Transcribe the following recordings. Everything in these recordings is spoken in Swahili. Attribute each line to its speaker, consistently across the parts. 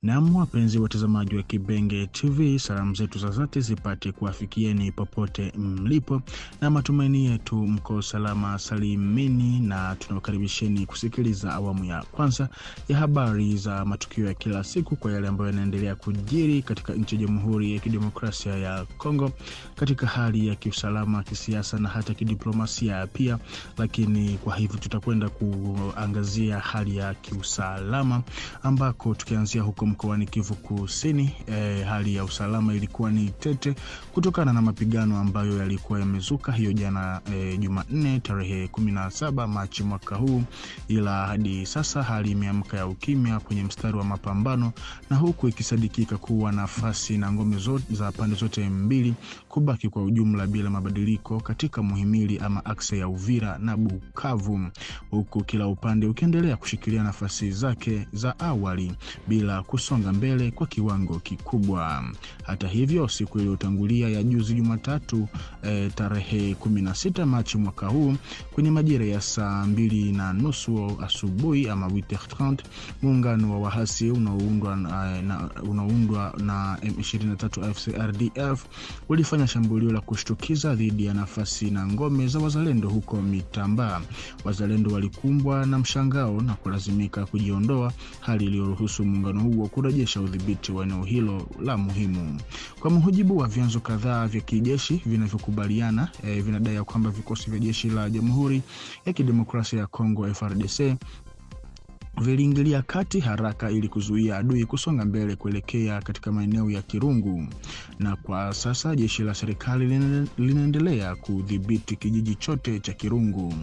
Speaker 1: Naam, wapenzi watazamaji wa Kibenge TV, salamu zetu za dhati zipate kuwafikieni popote mlipo, na matumaini yetu mko salama salimini, na tunawakaribisheni kusikiliza awamu ya kwanza ya habari za matukio ya kila siku kwa yale ambayo yanaendelea kujiri katika nchi ya Jamhuri ya Kidemokrasia ya Kongo katika hali ya kiusalama, kisiasa na hata kidiplomasia pia. Lakini kwa hivyo tutakwenda kuangazia hali ya kiusalama, ambako tukianzia huko mkoani Kivu Kusini, hali ya usalama ilikuwa ni tete kutokana na mapigano ambayo yalikuwa yamezuka hiyo jana Jumanne tarehe 17 Machi mwaka huu, ila hadi sasa hali imeamka ya ukimya kwenye mstari wa mapambano, na huku ikisadikika kuwa nafasi na ngome zote za pande zote mbili kubaki kwa ujumla bila mabadiliko katika muhimili ama akse ya Uvira na Bukavu, huku kila upande ukiendelea kushikilia nafasi zake za awali bila kusonga mbele kwa kiwango kikubwa. Hata hivyo, siku iliyotangulia ya juzi Jumatatu tarehe 16 Machi mwaka huu, kwenye majira ya saa 2:30 asubuhi ama 8:30, muungano wa wahasi unaoundwa na M23 AFC RDF ulifanya shambulio la kushtukiza dhidi ya nafasi na ngome za wazalendo huko Mitamba. Wazalendo walikumbwa na mshangao na kulazimika kujiondoa, hali iliyoruhusu muungano huo kurejesha udhibiti wa eneo hilo la muhimu. Kwa mujibu wa vyanzo kadhaa vya kijeshi vinavyokubaliana, vinadai kwamba vikosi vya jeshi la Jamhuri ya Kidemokrasia ya Kongo FARDC viliingilia kati haraka ili kuzuia adui kusonga mbele kuelekea katika maeneo ya Kirungu, na kwa sasa jeshi la serikali linaendelea kudhibiti kijiji chote cha Kirungu.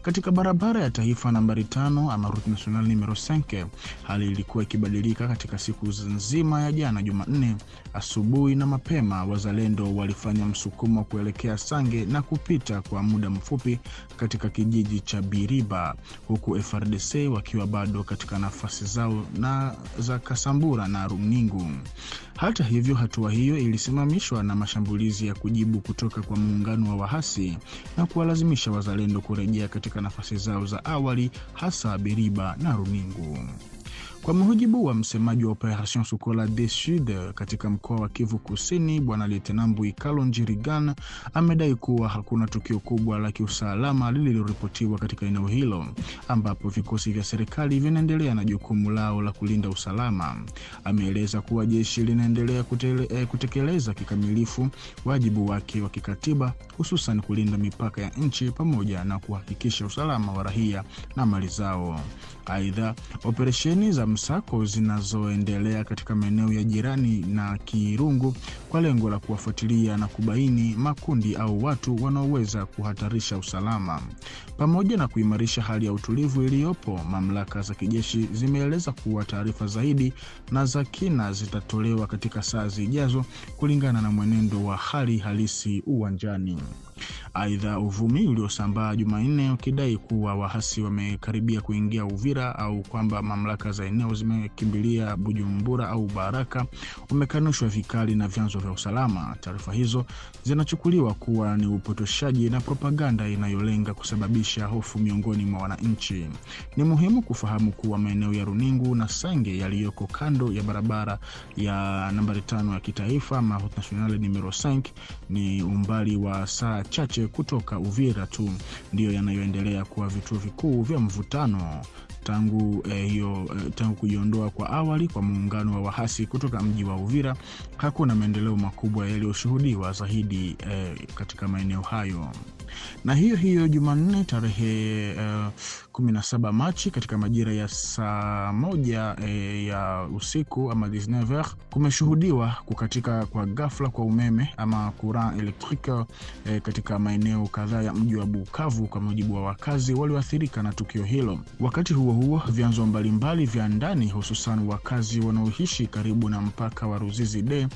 Speaker 1: Katika barabara ya taifa nambari 5 ama route nationale numero 5, hali ilikuwa ikibadilika katika siku nzima ya jana Jumanne. Asubuhi na mapema, wazalendo walifanya msukumo kuelekea Sange na kupita kwa muda mfupi katika kijiji cha Biriba, huku FARDC wakiwa bado katika nafasi zao na za Kasambura na Runingu. Hata hivyo, hatua hiyo ilisimamishwa na mashambulizi ya kujibu kutoka kwa muungano wa wahasi na kuwalazimisha wazalendo kurejea katika nafasi zao za awali, hasa Biriba na Runingu. Kwa mujibu wa msemaji wa Operation Sokola du Sud katika mkoa wa Kivu Kusini, Bwana Lieutenant Buikalo Njirigan amedai kuwa hakuna tukio kubwa la kiusalama lililoripotiwa katika eneo hilo, ambapo vikosi vya serikali vinaendelea na jukumu lao la kulinda usalama. Ameeleza kuwa jeshi linaendelea kutekeleza kikamilifu wajibu wake wa kikatiba, hususan kulinda mipaka ya nchi pamoja na kuhakikisha usalama wa raia na mali zao. Aidha, operesheni za msako zinazoendelea katika maeneo ya jirani na Kirungu kwa lengo la kuwafuatilia na kubaini makundi au watu wanaoweza kuhatarisha usalama. Pamoja na kuimarisha hali ya utulivu iliyopo, mamlaka za kijeshi zimeeleza kuwa taarifa zaidi na za kina zitatolewa katika saa zijazo kulingana na mwenendo wa hali halisi uwanjani. Aidha, uvumi uliosambaa Jumanne ukidai kuwa wahasi wamekaribia kuingia Uvira au kwamba mamlaka za eneo zimekimbilia Bujumbura au Baraka umekanushwa vikali na vyanzo vya usalama. Taarifa hizo zinachukuliwa kuwa ni upotoshaji na propaganda inayolenga kusababisha hofu miongoni mwa wananchi. Ni muhimu kufahamu kuwa maeneo ya Runingu na Sange yaliyoko kando ya barabara ya nambari 5 ya kitaifa ma route nationale numero 5 ni umbali wa saa chache kutoka Uvira tu ndio yanayoendelea kuwa vituo vikuu vya mvutano. Tangu kujiondoa kwa awali kwa muungano wa wahasi kutoka mji wa Uvira, hakuna maendeleo makubwa yaliyoshuhudiwa zaidi katika maeneo hayo. Na hiyo Jumanne tarehe 17 Machi katika majira ya saa 1 ya usiku ama 19h kumeshuhudiwa kukatika kwa ghafla kwa umeme ama courant electrique katika maeneo kadhaa ya mji wa Bukavu, kwa mujibu wa wakazi walioathirika na tukio hilo. Wakati huo vyanzo mbalimbali vya ndani, hususan wakazi wanaoishi karibu na mpaka wa Ruzizi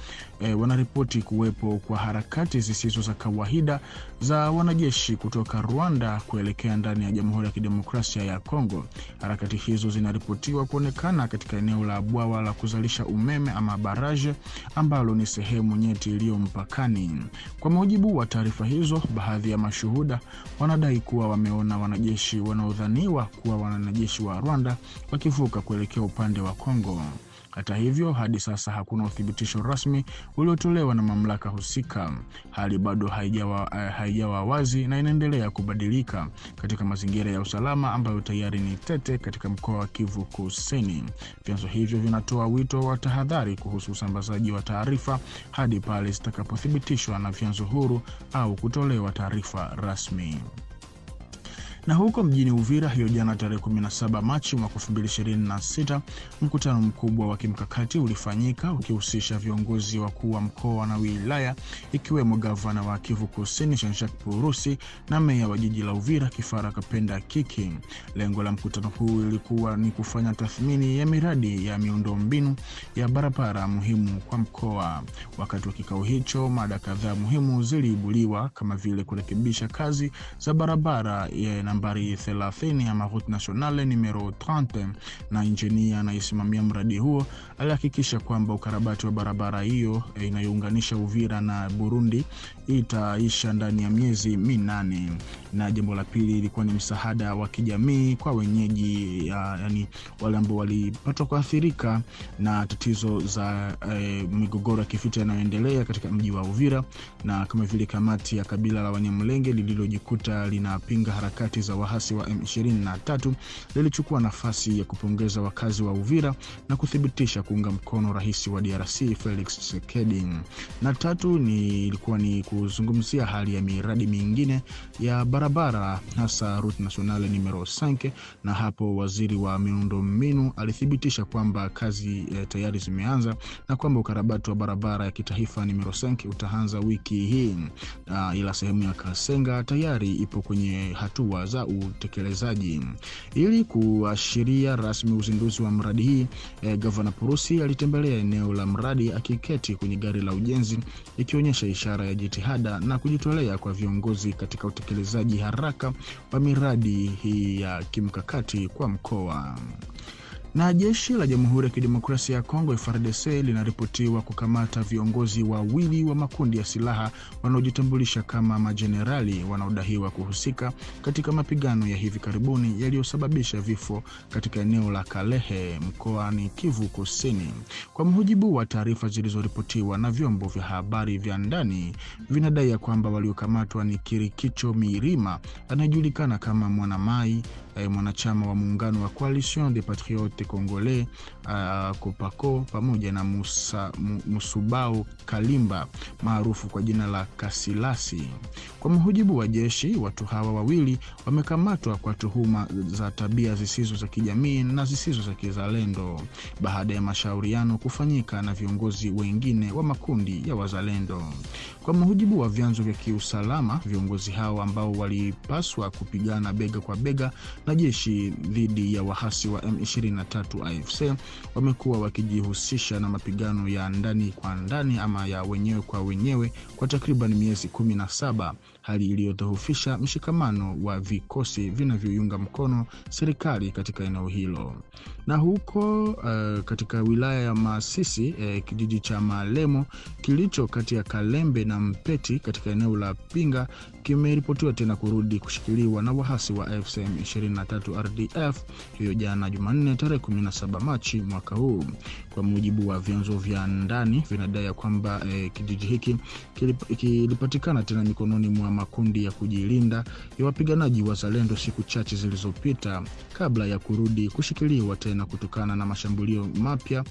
Speaker 1: wanaripoti kuwepo kwa harakati zisizo za kawaida za wanajeshi kutoka Rwanda kuelekea ndani ya Jamhuri ya Kidemokrasia ya Kongo. Harakati hizo zinaripotiwa kuonekana katika eneo la bwawa la kuzalisha umeme ama barrage, ambalo ni sehemu nyeti iliyo mpakani. Kwa mujibu wa taarifa hizo, baadhi ya mashuhuda wanadai kuwa wameona wanajeshi wanaodhaniwa kuwa wanajeshi wa Rwanda wakivuka kuelekea upande wa Kongo. Hata hivyo, hadi sasa hakuna uthibitisho rasmi uliotolewa na mamlaka husika. Hali bado haijawa wazi na inaendelea kubadilika katika mazingira ya usalama ambayo tayari ni tete katika mkoa wa Kivu Kusini. Vyanzo hivyo vinatoa wito wa tahadhari kuhusu usambazaji wa taarifa hadi pale zitakapothibitishwa na vyanzo huru au kutolewa taarifa rasmi. Na huko mjini Uvira hiyo jana tarehe 17 Machi mwaka 2026, mkutano mkubwa wa kimkakati ulifanyika ukihusisha viongozi wakuu wa mkoa na wilaya, ikiwemo gavana wa Kivu Kusini Jean-Jacques Purusi na meya wa jiji la Uvira Kifara Kapenda Kiki. Lengo la mkutano huu ilikuwa ni kufanya tathmini ya miradi ya miundombinu ya barabara muhimu kwa mkoa. Wakati wa kikao hicho, mada kadhaa muhimu ziliibuliwa kama vile kurekebisha kazi za barabara ya nambari 30 ama route nationale numero 30, na injinia anayesimamia mradi huo alihakikisha kwamba ukarabati wa barabara hiyo inayounganisha Uvira na Burundi itaisha ndani ya miezi 8. Na jambo la pili ilikuwa ni msaada wa kijamii kwa wenyeji, yani wale ambao walipata kuathirika na tatizo za migogoro ya kivita inayoendelea katika mji wa Uvira, na kama vile kamati ya kabila la Wanyamulenge lililojikuta linapinga harakati za wahasi wa M23 lilichukua nafasi ya kupongeza wakazi wa Uvira na kuthibitisha kuunga mkono rais wa DRC Felix Tshisekedi. Na tatu ilikuwa ni kuzungumzia hali ya miradi mingine ya barabara, hasa route nationale numero 5, na hapo waziri wa miundombinu alithibitisha kwamba kazi tayari zimeanza na kwamba ukarabati wa barabara ya kitaifa numero 5 utaanza wiki hii, ila sehemu ya Kasenga tayari ipo kwenye hatua za utekelezaji. Ili kuashiria rasmi uzinduzi wa mradi hii, Gavana Purusi alitembelea eneo la mradi akiketi kwenye gari la ujenzi, ikionyesha ishara ya jitihada na kujitolea kwa viongozi katika utekelezaji haraka wa miradi hii ya kimkakati kwa mkoa. Na jeshi la Jamhuri ya Kidemokrasia ya Kongo FARDC linaripotiwa kukamata viongozi wawili wa makundi ya silaha wanaojitambulisha kama majenerali wanaodaiwa kuhusika katika mapigano ya hivi karibuni yaliyosababisha vifo katika eneo la Kalehe mkoani Kivu Kusini. Kwa mujibu wa taarifa zilizoripotiwa na vyombo vya habari vya ndani, vinadai kwamba waliokamatwa ni Kirikicho Mirima anayejulikana kama Mwanamai, mwanachama wa muungano wa Coalition des Patriotes Congolais Kopako, pamoja na Musubao Kalimba maarufu kwa jina la Kasilasi. Kwa mujibu wa jeshi, watu hawa wawili wamekamatwa kwa tuhuma za tabia zisizo za kijamii na zisizo za kizalendo baada ya mashauriano kufanyika na viongozi wengine wa makundi ya wazalendo. Kwa mujibu wa vyanzo vya kiusalama, viongozi hao ambao walipaswa kupigana bega kwa bega na jeshi dhidi ya wahasi wa M23 AFC wamekuwa wakijihusisha na mapigano ya ndani kwa ndani ama ya wenyewe kwa wenyewe kwa takriban miezi 17, hali iliyodhoofisha mshikamano wa vikosi vinavyoiunga mkono serikali katika eneo hilo. Na huko katika wilaya ya Masisi, kijiji cha Malemo kilicho kati ya Kalembe na Mpeti katika eneo la Pinga kimeripotiwa tena kurudi kushikiliwa na wahasi wa AFC M23 RDF hiyo jana Jumanne tarehe 17 Machi mwaka huu. Kwa mujibu wa vyanzo vya ndani, vinadai kwamba kijiji hiki kilipatikana tena mikononi mwa makundi ya kujilinda ya wapiganaji wa wazalendo siku chache zilizopita kabla ya kurudi kushikiliwa tena kutokana na mashambulio mapya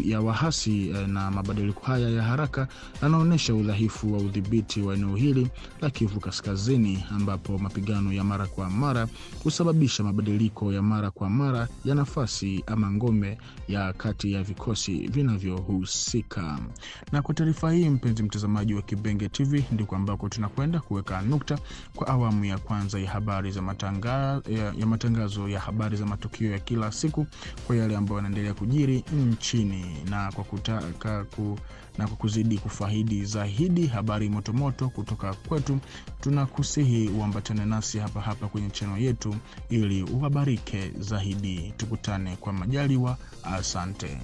Speaker 1: ya wahasi. Na mabadiliko haya ya haraka yanaonyesha udhaifu wa udhibiti wa eneo hili la Kivu Kaskazini, ambapo mapigano ya mara kwa mara husababisha mabadiliko ya mara kwa mara ya nafasi ama ngome ya kati ya vikosi vinavyohusika. Na kwa taarifa hii, mpenzi mtazamaji wa Kibenge TV, ndiko ambako tunakwenda kuweka nukta kwa awamu ya kwanza ya habari za matangazo ya habari za matukio ya kila siku kwa yale ambayo yanaendelea kujiri nchini, na kwa kuzidi kufaidi zaidi habari motomoto kutoka kwetu, tunakusihi uambatane nasi hapa kwenye channel yetu ili uhabarike zaidi. Tukutane kwa majaliwa. Asante.